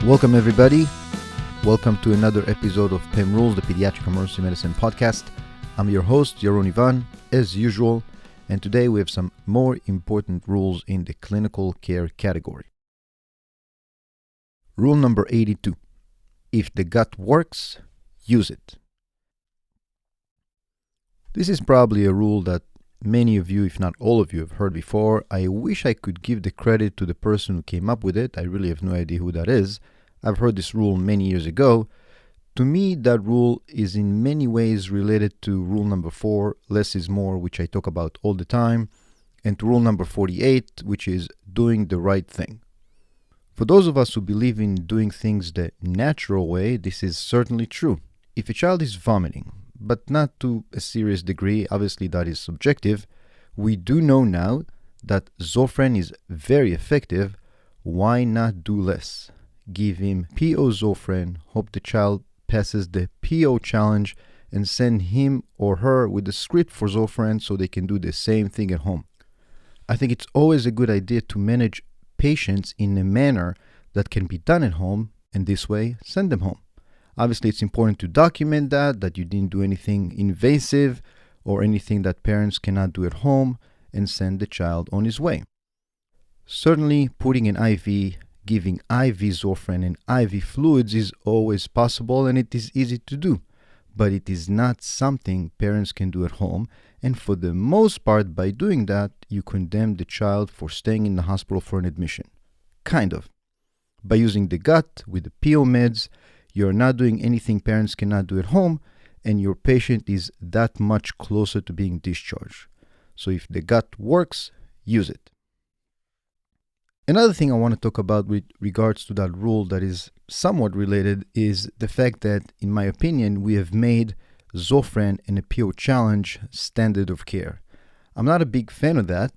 Welcome, everybody. Welcome to another episode of PEM Rules, the Pediatric Emergency Medicine Podcast. I'm your host, Yaron Ivan, as usual, and today we have some more important rules in the clinical care category. Rule number 82. If the gut works, use it. This is probably a rule that many of you, if not all of you, have heard before. I wish I could give the credit to the person who came up with it. I really have no idea who that is. I've heard this rule many years ago. To me, that rule is in many ways related to rule number 4, less is more, which I talk about all the time, and to rule number 48, which is doing the right thing. For those of us who believe in doing things the natural way, this is certainly true. If a child is vomiting, but not to a serious degree, obviously that is subjective, we do know now that Zofran is very effective. Why not do less? Give him PO Zofran, hope the child passes the PO challenge, and send him or her with a script for Zofran so they can do the same thing at home. I think it's always a good idea to manage patients in a manner that can be done at home, and this way, send them home. Obviously, it's important to document that you didn't do anything invasive or anything that parents cannot do at home, and send the child on his way. Certainly, putting an IV, giving IV Zofran and IV fluids is always possible, and it is easy to do, but it is not something parents can do at home, and for the most part, by doing that, you condemn the child for staying in the hospital for an admission. Kind of. By using the gut with the PO meds, you're not doing anything parents cannot do at home, and your patient is that much closer to being discharged. So if the gut works, use it. Another thing I want to talk about with regards to that rule that is somewhat related is the fact that, in my opinion, we have made Zofran and a PO challenge standard of care. I'm not a big fan of that.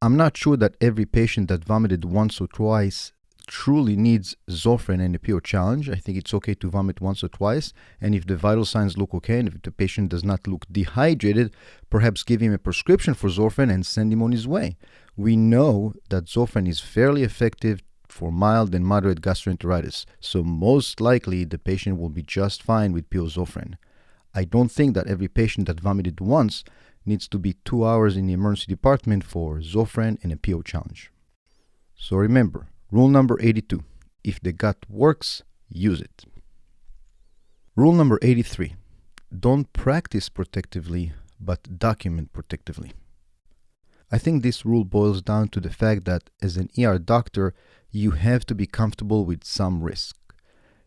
I'm not sure that every patient that vomited once or twice truly needs Zofran and a PO challenge. I think it's okay to vomit once or twice, and if the vital signs look okay and if the patient does not look dehydrated, perhaps give him a prescription for Zofran and send him on his way. We know that Zofran is fairly effective for mild and moderate gastroenteritis, so most likely the patient will be just fine with PO Zofran. I don't think that every patient that vomited once needs to be 2 hours in the emergency department for Zofran and a PO challenge. So remember, rule number 82, if the gut works, use it. Rule number 83, don't practice protectively, but document protectively. I think this rule boils down to the fact that as an ER doctor, you have to be comfortable with some risk.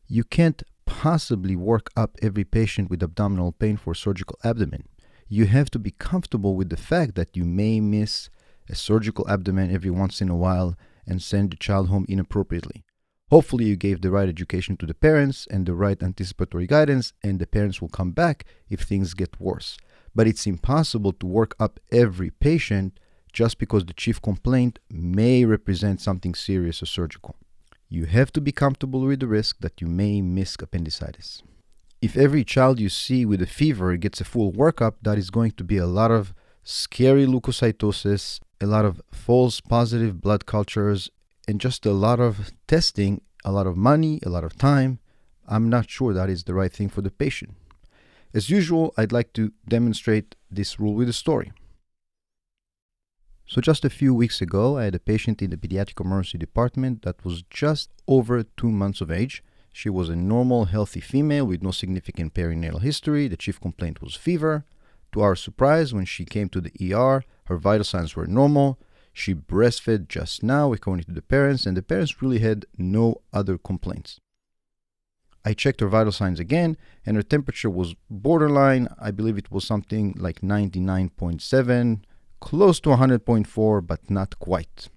You can't possibly work up every patient with abdominal pain for surgical abdomen. You have to be comfortable with the fact that you may miss a surgical abdomen every once in a while and send the child home inappropriately. Hopefully you gave the right education to the parents and the right anticipatory guidance, and the parents will come back if things get worse. But it's impossible to work up every patient just because the chief complaint may represent something serious or surgical. You have to be comfortable with the risk that you may miss appendicitis. If every child you see with a fever gets a full workup, that is going to be a lot of scary leukocytosis, a lot of false positive blood cultures, and just a lot of testing, a lot of money, a lot of time. I'm not sure that is the right thing for the patient. As usual, I'd like to demonstrate this rule with a story. So just a few weeks ago, I had a patient in the pediatric emergency department that was just over 2 months of age. She was a normal, healthy female with no significant perinatal history. The chief complaint was fever. To our surprise, when she came to the ER, her vital signs were normal. She breastfed just now, according to the parents, and the parents really had no other complaints. I checked her vital signs again, and her temperature was borderline. I believe it was something like 99.7, close to 100.4, but not quite.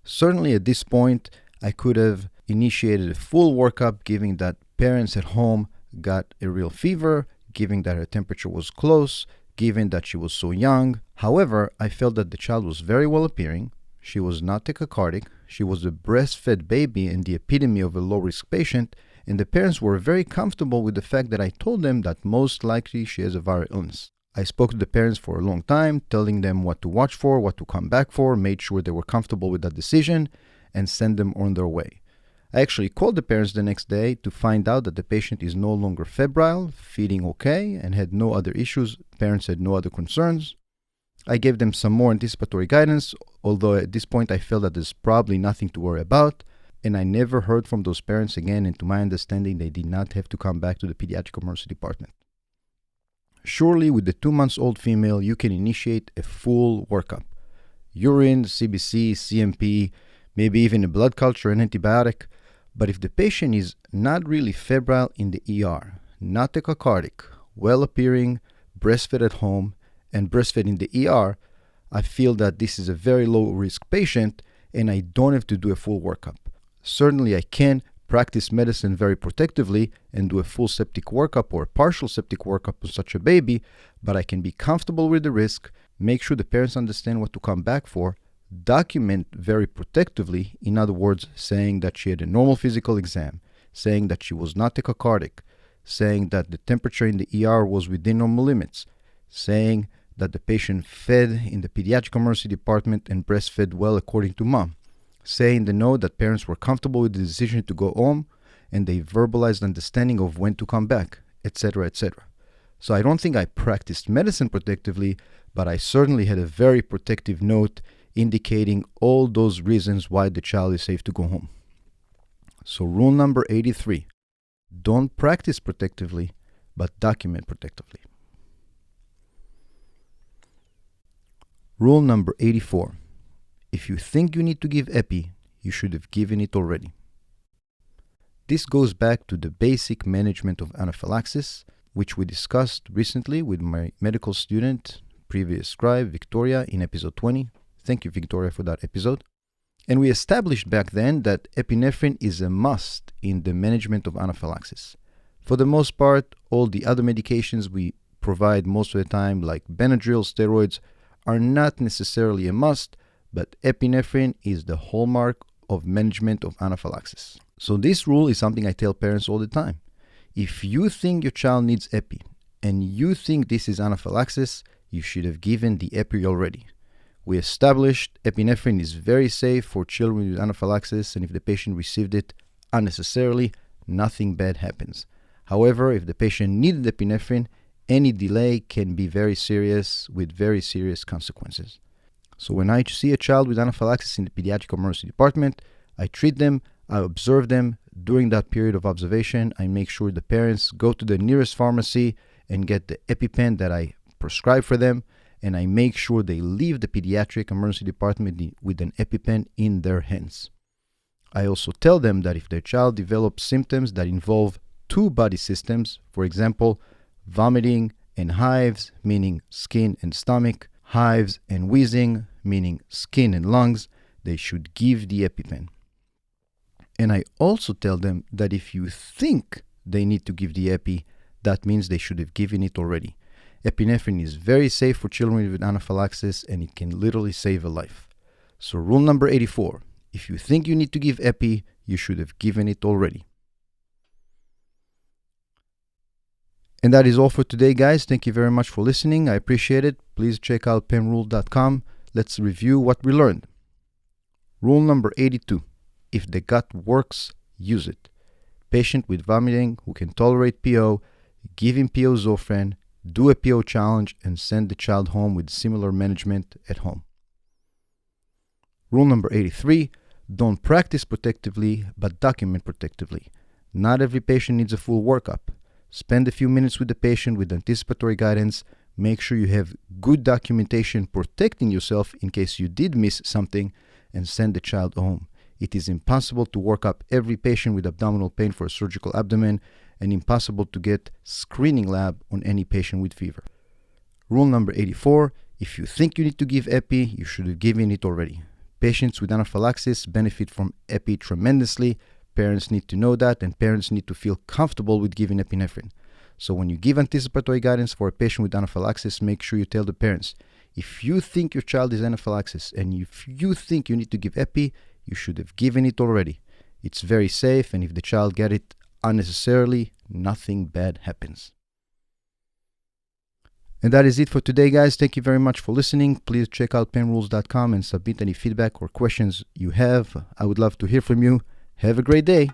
Certainly at this point, I could have initiated a full workup, given that parents at home got a real fever, given that her temperature was close, given that she was so young. However, I felt that the child was very well appearing. She was not tachycardic. She was a breastfed baby and the epitome of a low-risk patient, and the parents were very comfortable with the fact that I told them that most likely she has a viral illness. I spoke to the parents for a long time, telling them what to watch for, what to come back for, made sure they were comfortable with that decision, and sent them on their way. I actually called the parents the next day to find out that the patient is no longer febrile, feeding okay, and had no other issues. Parents had no other concerns. I gave them some more anticipatory guidance, although at this point I felt that there's probably nothing to worry about, and I never heard from those parents again, and to my understanding, they did not have to come back to the pediatric emergency department. Surely, with the 2-month-old female, you can initiate a full workup. Urine, CBC, CMP, maybe even a blood culture and antibiotic. But if the patient is not really febrile in the ER, not tachycardic, well-appearing, breastfed at home, and breastfed in the ER, I feel that this is a very low-risk patient and I don't have to do a full workup. Certainly, I can practice medicine very protectively and do a full septic workup or a partial septic workup on such a baby, but I can be comfortable with the risk, make sure the parents understand what to come back for, document very protectively, in other words, saying that she had a normal physical exam, saying that she was not tachycardic, saying that the temperature in the ER was within normal limits, saying that the patient fed in the pediatric emergency department and breastfed well according to mom, saying the note that parents were comfortable with the decision to go home and they verbalized understanding of when to come back, etc., etc. So I don't think I practiced medicine protectively, but I certainly had a very protective note indicating all those reasons why the child is safe to go home. So rule number 83, don't practice protectively, but document protectively. Rule number 84, if you think you need to give epi, you should have given it already. This goes back to the basic management of anaphylaxis, which we discussed recently with my medical student, previous scribe, Victoria, in episode 20. Thank you, Victoria, for that episode. And we established back then that epinephrine is a must in the management of anaphylaxis. For the most part, all the other medications we provide most of the time, like Benadryl, steroids, are not necessarily a must, but epinephrine is the hallmark of management of anaphylaxis. So this rule is something I tell parents all the time. If you think your child needs epi, and you think this is anaphylaxis, you should have given the epi already. We established epinephrine is very safe for children with anaphylaxis, and if the patient received it unnecessarily, nothing bad happens. However, if the patient needed epinephrine, any delay can be very serious with very serious consequences. So when I see a child with anaphylaxis in the pediatric emergency department, I treat them, I observe them. During that period of observation, I make sure the parents go to the nearest pharmacy and get the EpiPen that I prescribe for them, and I make sure they leave the pediatric emergency department with an EpiPen in their hands. I also tell them that if their child develops symptoms that involve two body systems, for example, vomiting and hives, meaning skin and stomach, hives and wheezing, meaning skin and lungs, they should give the EpiPen. And I also tell them that if you think they need to give the epi, that means they should have given it already. Epinephrine is very safe for children with anaphylaxis, and it can literally save a life. So rule number 84, if you think you need to give epi, you should have given it already. And that is all for today, guys. Thank you very much for listening. I appreciate it. Please check out penrule.com. Let's review what we learned. Rule number 82. If the gut works, use it. Patient with vomiting who can tolerate PO, give him PO Zofran, do a PO challenge, and send the child home with similar management at home. Rule number 83. Don't practice protectively, but document protectively. Not every patient needs a full workup. Spend a few minutes with the patient with anticipatory guidance. Make sure you have good documentation protecting yourself in case you did miss something, and send the child home. It is impossible to work up every patient with abdominal pain for a surgical abdomen, and impossible to get screening lab on any patient with fever. Rule number 84. If you think you need to give epi, you should have given it already. Patients with anaphylaxis benefit from epi tremendously. Parents need to know that, and parents need to feel comfortable with giving epinephrine. So when you give anticipatory guidance for a patient with anaphylaxis, make sure you tell the parents, if you think your child is anaphylaxis and if you think you need to give epi, you should have given it already. It's very safe, and if the child gets it unnecessarily, nothing bad happens. And that is it for today, guys. Thank you very much for listening. Please check out penrules.com and submit any feedback or questions you have. I would love to hear from you. Have a great day.